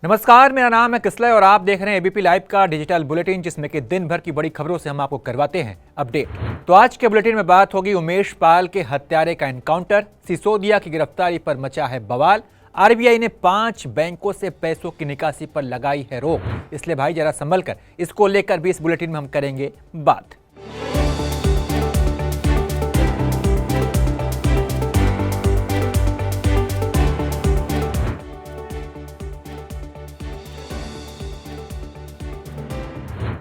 नमस्कार, मेरा नाम है किसलय और आप देख रहे हैं एबीपी लाइव का डिजिटल बुलेटिन, जिसमें कि दिन भर की बड़ी खबरों से हम आपको करवाते हैं अपडेट। तो आज के बुलेटिन में बात होगी उमेश पाल के हत्यारे का एनकाउंटर, सिसोदिया की गिरफ्तारी पर मचा है बवाल, आरबीआई ने 5 बैंकों से पैसों की निकासी पर लगाई है रोक। इसलिए भाई जरा संभल कर, इसको लेकर भी इस बुलेटिन में हम करेंगे बात।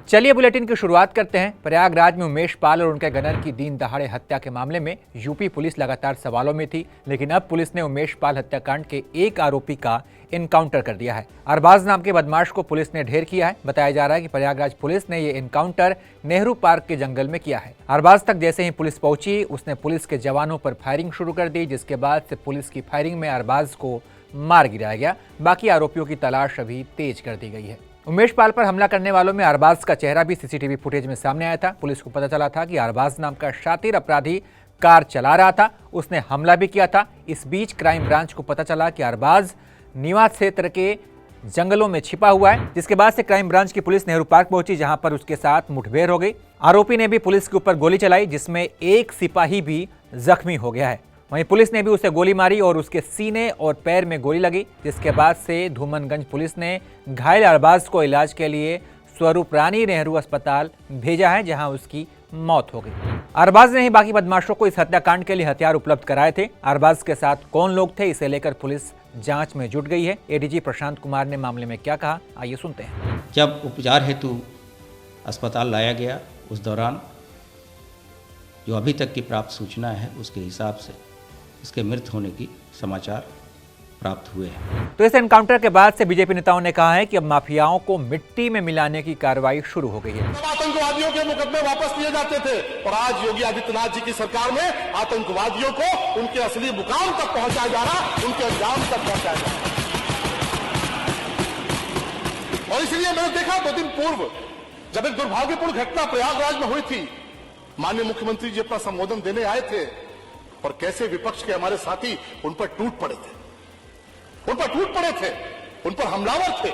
चलिए बुलेटिन की शुरुआत करते हैं। प्रयागराज में उमेश पाल और उनके गनर की दिन दहाड़े हत्या के मामले में यूपी पुलिस लगातार सवालों में थी, लेकिन अब पुलिस ने उमेश पाल हत्याकांड के एक आरोपी का एनकाउंटर कर दिया है। अरबाज नाम के बदमाश को पुलिस ने ढेर किया है। बताया जा रहा है कि प्रयागराज पुलिस ने यह एनकाउंटर नेहरू पार्क के जंगल में किया है। अरबाज तक जैसे ही पुलिस पहुंची, उसने पुलिस के जवानों पर फायरिंग शुरू कर दी, जिसके बाद से पुलिस की फायरिंग में अरबाज को मार गिराया गया। बाकी आरोपियों की तलाश अभी तेज कर दी गई है। उमेश पाल पर हमला करने वालों में अरबाज का चेहरा भी सीसीटीवी फुटेज में सामने आया था। पुलिस को पता चला था कि अरबाज नाम का शातिर अपराधी कार चला रहा था, उसने हमला भी किया था। इस बीच क्राइम ब्रांच को पता चला कि अरबाज निवास क्षेत्र के जंगलों में छिपा हुआ है, जिसके बाद से क्राइम ब्रांच की पुलिस नेहरू पार्क पहुंची, जहां पर उसके साथ मुठभेड़ हो गई। आरोपी ने भी पुलिस के ऊपर गोली चलाई, जिसमें एक सिपाही भी जख्मी हो गया है। वहीं पुलिस ने भी उसे गोली मारी और उसके सीने और पैर में गोली लगी, जिसके बाद से धूमनगंज पुलिस ने घायल अरबाज को इलाज के लिए स्वरूप रानी नेहरू अस्पताल भेजा है, जहां उसकी मौत हो गई। अरबाज ने ही बाकी बदमाशों को इस हत्याकांड के लिए हथियार उपलब्ध कराए थे। अरबाज के साथ कौन लोग थे, इसे लेकर पुलिस जांच में जुट गई है। एडीजी प्रशांत कुमार ने मामले में क्या कहा, आइए सुनते हैं। जब उपचार हेतु अस्पताल लाया गया, उस दौरान जो अभी तक की प्राप्त सूचना है उसके हिसाब से इसके मृत होने की समाचार प्राप्त हुए हैं। तो इस एनकाउंटर के बाद से बीजेपी नेताओं ने कहा है कि अब माफियाओं को मिट्टी में मिलाने की कार्रवाई शुरू हो गई है। आतंकवादियों के मुकदमे वापस लिए जाते थे और आज योगी आदित्यनाथ जी की सरकार में आतंकवादियों को उनके असली मुकाम तक पहुंचाया जा रहा, उनके अंजाम तक पहुंचाया जा रहा। और इसलिए मैंने देखा 2 दिन पूर्व जब एक दुर्भाग्यपूर्ण घटना प्रयागराज में हुई थी, माननीय मुख्यमंत्री जी अपना संबोधन देने आए थे और कैसे विपक्ष के हमारे साथी उन पर टूट पड़े थे, उन पर हमलावर थे,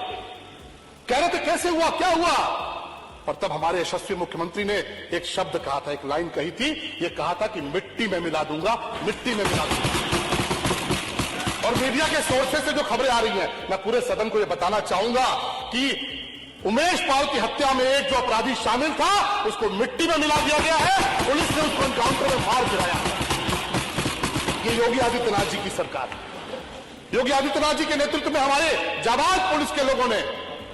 कह रहे थे कैसे हुआ, क्या हुआ। और तब हमारे यशस्वी मुख्यमंत्री ने एक शब्द कहा था, एक लाइन कही थी, ये कहा था कि मिट्टी में मिला दूंगा, मिट्टी में मिला दूंगा। और मीडिया के सोर्सेस से जो खबरें आ रही हैं, मैं पूरे सदन को यह बताना चाहूंगा कि उमेश पाल की हत्या में एक जो अपराधी शामिल था उसको मिट्टी में मिला दिया गया है, पुलिस ने उसको एनकाउंटर में मार गिराया। ये योगी आदित्यनाथ जी की सरकार है। योगी आदित्यनाथ जी के नेतृत्व में हमारे जाबाज पुलिस के लोगों ने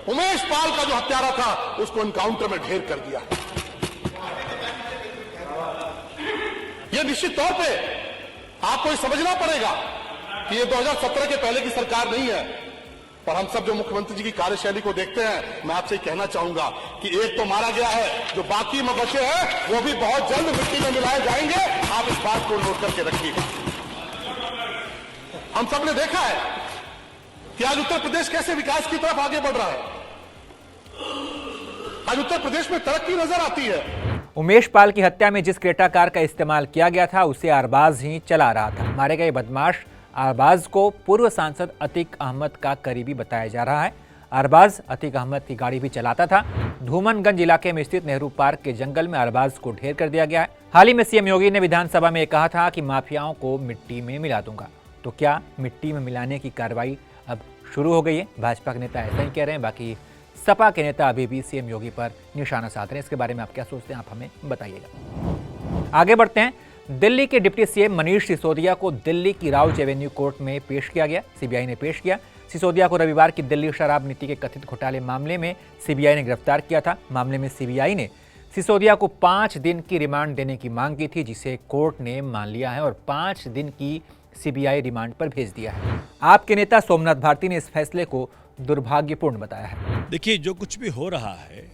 उमेश पाल का जो हत्यारा था उसको एनकाउंटर में ढेर कर दिया। यह निश्चित तौर पे आपको ये समझना पड़ेगा कि ये 2017 के पहले की सरकार नहीं है। और हम सब जो मुख्यमंत्री जी की कार्यशैली को देखते हैं, मैं आपसे कहना चाहूंगा कि एक तो मारा गया है, जो बाकी में बचे हैं वो भी बहुत जल्द मिट्टी में मिलाए जाएंगे। आप इस बात को नोट करके रखिएगा। हम सब ने देखा है कि आज उत्तर प्रदेश कैसे विकास की तरफ आगे बढ़ रहा है। आज उत्तर प्रदेश में तरक्की नजर आती है। उमेश पाल की हत्या में जिस क्रेटा कार का इस्तेमाल किया गया था, उसे अरबाज ही चला रहा था। मारे गए बदमाश अरबाज को पूर्व सांसद अतीक अहमद का करीबी बताया जा रहा है। अरबाज अतीक अहमद की गाड़ी भी चलाता था। धूमनगंज इलाके में स्थित नेहरू पार्क के जंगल में अरबाज को ढेर कर दिया गया है। हाल ही में सीएम योगी ने विधानसभा में कहा था कि माफियाओं को मिट्टी में मिला दूंगा। तो क्या मिट्टी में मिलाने की कार्रवाई अब शुरू हो गई है? भाजपा के नेता ऐसा ही कह रहे हैं, बाकी सपा के नेता अभी भी सीएम योगी पर निशाना साध रहे हैं। इसके बारे में आप क्या सोचते हैं, आप हमें बताइएगा। आगे बढ़ते हैं। दिल्ली के डिप्टी सीएम मनीष सिसोदिया को दिल्ली की राउज एवेन्यू कोर्ट में पेश किया गया। सीबीआई ने पेश किया। सिसोदिया को रविवार की दिल्ली शराब नीति के कथित घोटाले मामले में सीबीआई ने गिरफ्तार किया था। मामले में सीबीआई ने सिसोदिया को 5 दिन की रिमांड देने की मांग की थी, जिसे कोर्ट ने मान लिया है और 5 दिन की सीबीआई रिमांड पर भेज दिया है। आपके नेता सोमनाथ भारती ने इस फैसले को दुर्भाग्यपूर्ण बताया है। देखिए, जो कुछ भी हो रहा है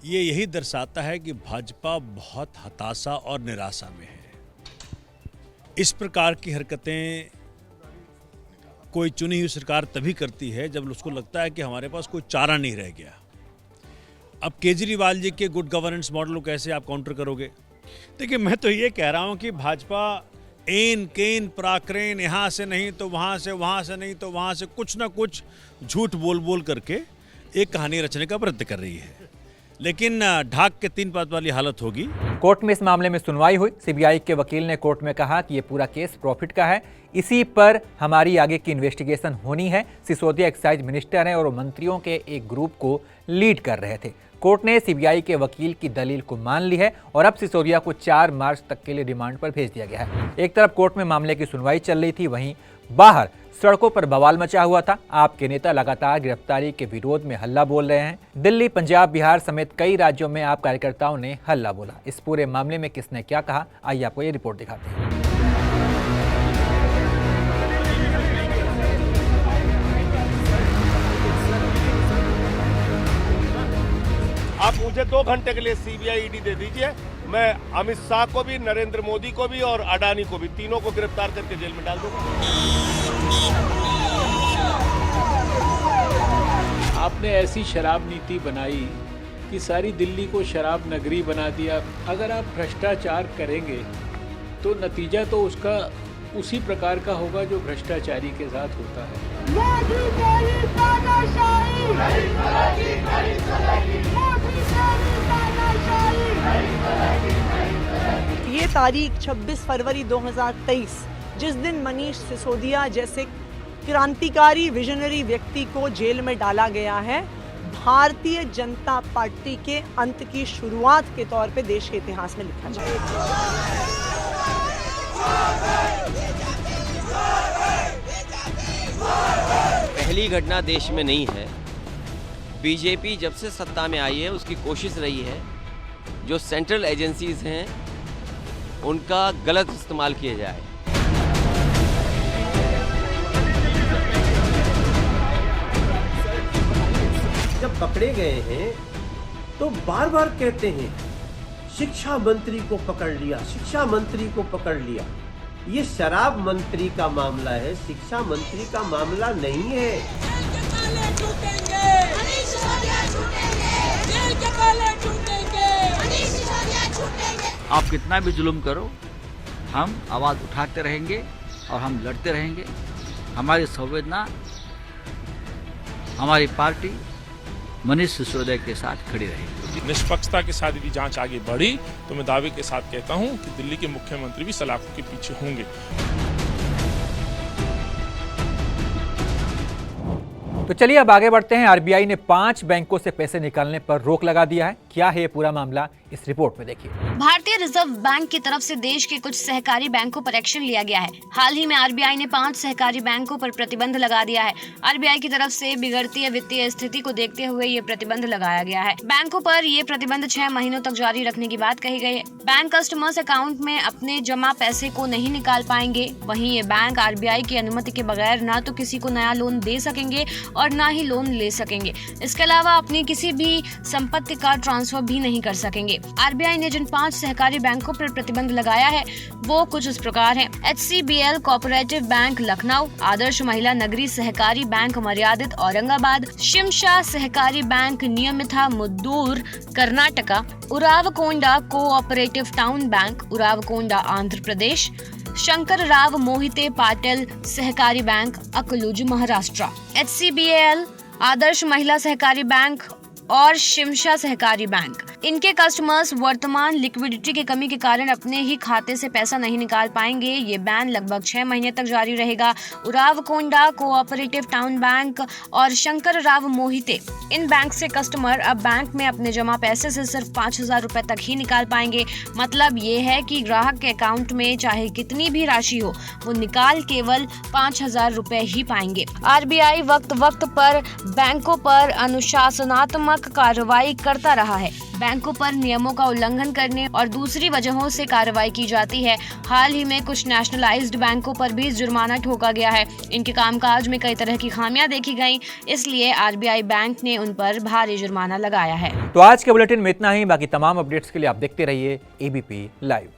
ये यही दर्शाता है कि भाजपा बहुत हताशा और निराशा में है। इस प्रकार की हरकतें कोई चुनी हुई सरकार तभी करती है जब उसको लगता है कि हमारे पास कोई चारा नहीं रह गया। अब केजरीवाल जी के गुड गवर्नेंस मॉडल को कैसे आप काउंटर करोगे? देखिए, मैं तो ये कह रहा हूं कि भाजपा एन केन पराक्रेन, यहाँ से नहीं तो वहाँ से नहीं तो वहाँ से, कुछ ना कुछ झूठ बोल बोल करके एक कहानी रचने का प्रयत्न कर रही है। लेकिन ढाक के 3 बात वाली हालत होगी। कोर्ट में इस मामले में सुनवाई हुई। सीबीआई के वकील ने कोर्ट में कहा कि ये पूरा केस प्रॉफिट का है, इसी पर हमारी आगे की इन्वेस्टिगेशन होनी है। सिसोदिया एक्साइज मिनिस्टर हैं और वो मंत्रियों के एक ग्रुप को लीड कर रहे थे। कोर्ट ने सीबीआई के वकील की दलील को मान ली है और अब सिसोदिया को 4 मार्च तक के लिए रिमांड पर भेज दिया गया है। एक तरफ कोर्ट में मामले की सुनवाई चल रही थी, वहीं बाहर सड़कों पर बवाल मचा हुआ था। आप के नेता लगातार गिरफ्तारी के विरोध में हल्ला बोल रहे हैं। दिल्ली, पंजाब, बिहार समेत कई राज्यों में आप कार्यकर्ताओं ने हल्ला बोला। इस पूरे मामले में किसने क्या कहा, आइए आपको ये रिपोर्ट दिखाते हैं। आप मुझे 2 घंटे के लिए सीबीआई ईडी दे दीजिए, मैं अमित शाह को भी, नरेंद्र मोदी को भी और अडानी को भी, तीनों को गिरफ्तार करके जेल में डाल दूंगा। आपने ऐसी शराब नीति बनाई कि सारी दिल्ली को शराब नगरी बना दिया। अगर आप भ्रष्टाचार करेंगे तो नतीजा तो उसका उसी प्रकार का होगा जो भ्रष्टाचारी के साथ होता है। ये तारीख 26 फरवरी 2023, जिस दिन मनीष सिसोदिया जैसे क्रांतिकारी विजनरी व्यक्ति को जेल में डाला गया है, भारतीय जनता पार्टी के अंत की शुरुआत के तौर पे देश के इतिहास में लिखा जाएगा। पहली घटना देश में नहीं है। बीजेपी जब से सत्ता में आई है उसकी कोशिश रही है जो सेंट्रल एजेंसीज हैं उनका गलत इस्तेमाल किया जाए। जब पकड़े गए हैं तो बार बार कहते हैं शिक्षा मंत्री को पकड़ लिया, शिक्षा मंत्री को पकड़ लिया। ये शराब मंत्री का मामला है, शिक्षा मंत्री का मामला नहीं है। आप कितना भी जुल्म करो, हम आवाज उठाते रहेंगे और हम लड़ते रहेंगे। हमारी संवेदना, हमारी पार्टी मनीष सिसोदिया के साथ खड़ी रहेगी। निष्पक्षता के साथ यदि जांच आगे बढ़ी तो मैं दावे के साथ कहता हूं कि दिल्ली के मुख्यमंत्री भी सलाखों के पीछे होंगे। तो चलिए अब आगे बढ़ते हैं। आरबीआई ने 5 बैंकों से पैसे निकालने पर रोक लगा दिया है। क्या है ये पूरा मामला, इस रिपोर्ट में देखिए। भारतीय रिजर्व बैंक की तरफ से देश के कुछ सहकारी बैंकों पर एक्शन लिया गया है। हाल ही में आरबीआई ने 5 सहकारी बैंकों पर प्रतिबंध लगा दिया है। आरबीआई की तरफ से बिगड़ती वित्तीय स्थिति को देखते हुए ये प्रतिबंध लगाया गया है। बैंकों पर ये प्रतिबंध 6 महीनों तक जारी रखने की बात कही गई है। बैंक कस्टमर्स अकाउंट में अपने जमा पैसे को नहीं निकाल पाएंगे। वहीं ये बैंक आरबीआई की अनुमति के बगैर न तो किसी को नया लोन दे सकेंगे और न ही लोन ले सकेंगे। इसके अलावा अपनी किसी भी संपत्ति का ट्रांसफर भी नहीं कर सकेंगे। आरबीआई ने जिन 5 सहकारी बैंकों पर प्रतिबंध लगाया है वो कुछ इस प्रकार हैं। HCBL cooperative bank Lucknow, Adarsh Mahila Nagari Sahakari bank Maryadit Aurangabad, Shimsha Sahakari bank Niyamita Muddur Karnataka, Uravakonda cooperative town bank Uravakonda Andhra Pradesh, Shankar Rao Mohite Patil Sahakari bank Akluj Maharashtra. HCBL, Adarsh Mahila Sahakari bank और शिमशा सहकारी बैंक, इनके कस्टमर्स वर्तमान लिक्विडिटी की कमी के कारण अपने ही खाते से पैसा नहीं निकाल पाएंगे। ये बैन लगभग 6 महीने तक जारी रहेगा। उरावकोंडा कोऑपरेटिव टाउन बैंक और शंकर राव मोहिते, इन बैंक से कस्टमर अब बैंक में अपने जमा पैसे से सिर्फ 5,000 रुपए तक ही निकाल पाएंगे। मतलब ये है कि ग्राहक के अकाउंट में चाहे कितनी भी राशि हो वो निकाल केवल 5,000 रुपए ही पाएंगे। आरबीआई वक्त वक्त पर बैंकों पर अनुशासनात्मक कार्रवाई करता रहा है। बैंकों पर नियमों का उल्लंघन करने और दूसरी वजहों से कार्रवाई की जाती है। हाल ही में कुछ नेशनलाइज्ड बैंकों पर भी जुर्माना ठोका गया है। इनके कामकाज में कई तरह की खामियां देखी गई, इसलिए आरबीआई बैंक ने उन पर भारी जुर्माना लगाया है। तो आज के बुलेटिन में इतना ही। बाकी तमाम अपडेट्स के लिए आप देखते रहिए एबीपी लाइव।